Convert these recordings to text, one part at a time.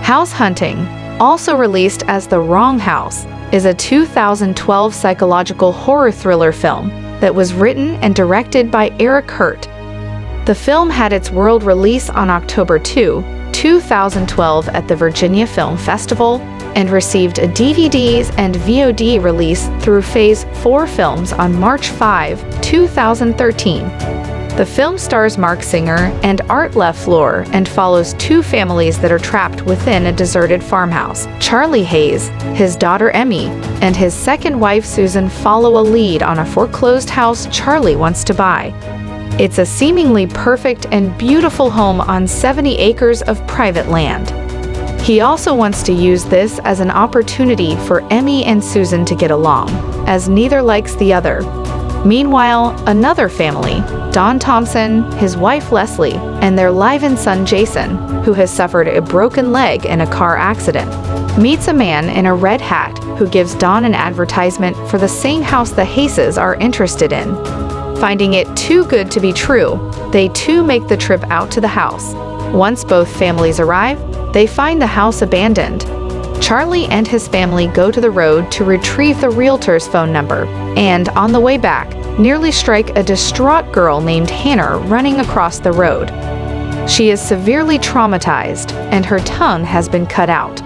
House Hunting, also released as The Wrong House, is a 2012 psychological horror thriller film that was written and directed by Eric Hurt. The film had its world release on October 2, 2012 at the Virginia Film Festival and received a DVD and VOD release through Phase 4 Films on March 5, 2013. The film stars Marc and Art LaFleur and follows two families that are trapped within a deserted farmhouse. Charlie Hayes, his daughter Emmy, and his second wife Susan follow a lead on a foreclosed house Charlie wants to buy. It's a seemingly perfect and beautiful home on 70 acres of private land. He also wants to use this as an opportunity for Emmy and Susan to get along, as neither likes the other. Meanwhile, another family, Don Thomson, his wife Leslie, and their live-in son Jason, who has suffered a broken leg in a car accident, meets a man in a red hat who gives Don an advertisement for the same house the Hayses are interested in. Finding it too good to be true, they too make the trip out to the house. Once both families arrive, they find the house abandoned. Charlie and his family go to the road to retrieve the realtor's phone number, and on the way back, nearly strike a distraught girl named Hannah running across the road. She is severely traumatized, and her tongue has been cut out.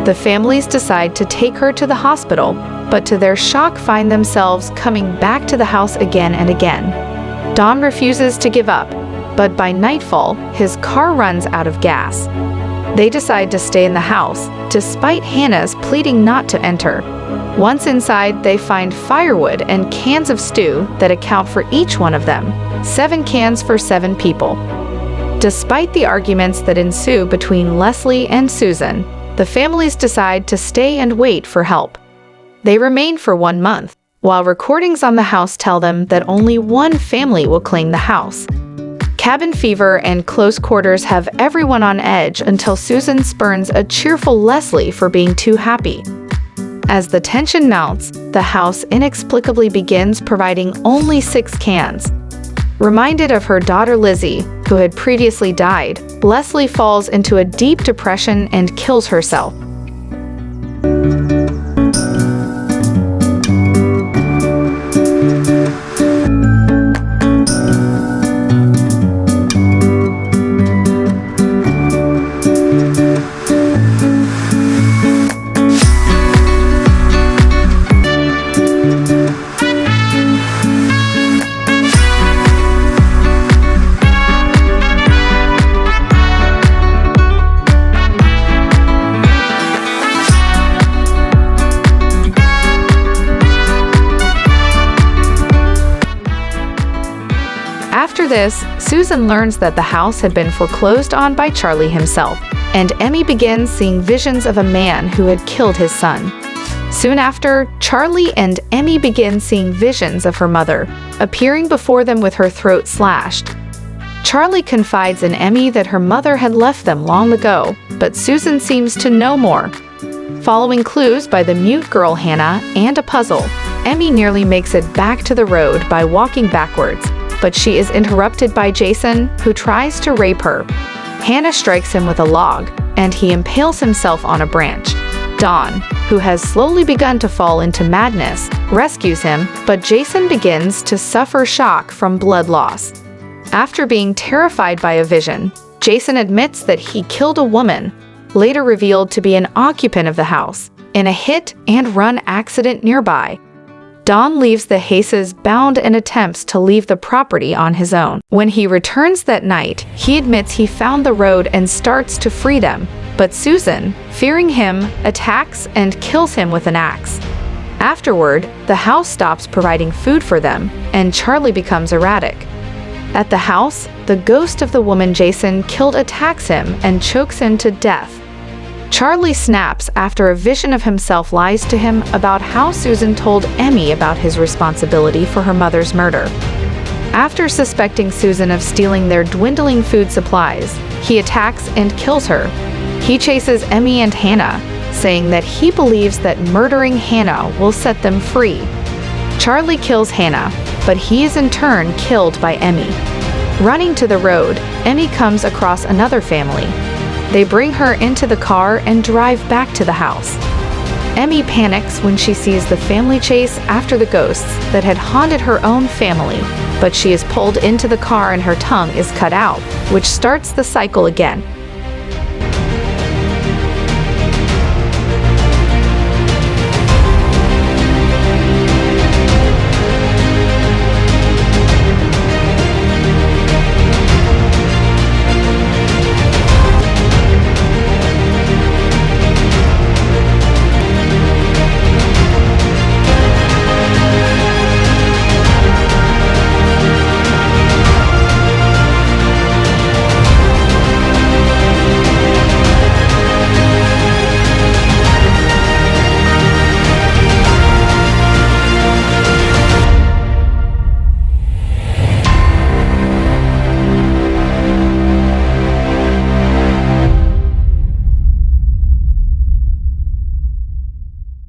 The families decide to take her to the hospital, but to their shock find themselves coming back to the house again and again. Don refuses to give up, but by nightfall, his car runs out of gas. They decide to stay in the house, despite Hannah's pleading not to enter. Once inside, they find firewood and cans of stew that account for each one of them, 7 cans for 7 people. Despite the arguments that ensue between Leslie and Susan, the families decide to stay and wait for help. They remain for 1 month, while recordings on the house tell them that only one family will claim the house. Cabin fever and close quarters have everyone on edge until Susan spurns a cheerful Leslie for being too happy. As the tension mounts, the house inexplicably begins providing only 6 cans. Reminded of her daughter Lizzie, who had previously died, Leslie falls into a deep depression and kills herself. After this, Susan learns that the house had been foreclosed on by Charlie himself, and Emmy begins seeing visions of a man who had killed his son. Soon after, Charlie and Emmy begin seeing visions of her mother, appearing before them with her throat slashed. Charlie confides in Emmy that her mother had left them long ago, but Susan seems to know more. Following clues by the mute girl Hannah and a puzzle, Emmy nearly makes it back to the road by walking backwards, but she is interrupted by Jason, who tries to rape her. Hannah strikes him with a log, and he impales himself on a branch. Dawn, who has slowly begun to fall into madness, rescues him, but Jason begins to suffer shock from blood loss. After being terrified by a vision, Jason admits that he killed a woman, later revealed to be an occupant of the house, in a hit-and-run accident nearby. Dawn leaves the Hayses bound and attempts to leave the property on his own. When he returns that night, he admits he found the road and starts to free them, but Susan, fearing him, attacks and kills him with an axe. Afterward, the house stops providing food for them, and Charlie becomes erratic. At the house, the ghost of the woman Jason killed attacks him and chokes him to death. Charlie snaps after a vision of himself lies to him about how Susan told Emmy about his responsibility for her mother's murder. After suspecting Susan of stealing their dwindling food supplies, he attacks and kills her. He chases Emmy and Hannah, saying that he believes that murdering Hannah will set them free. Charlie kills Hannah, but he is in turn killed by Emmy. Running to the road, Emmy comes across another family. They bring her into the car and drive back to the house. Emmy panics when she sees the family chase after the ghosts that had haunted her own family, but she is pulled into the car and her tongue is cut out, which starts the cycle again.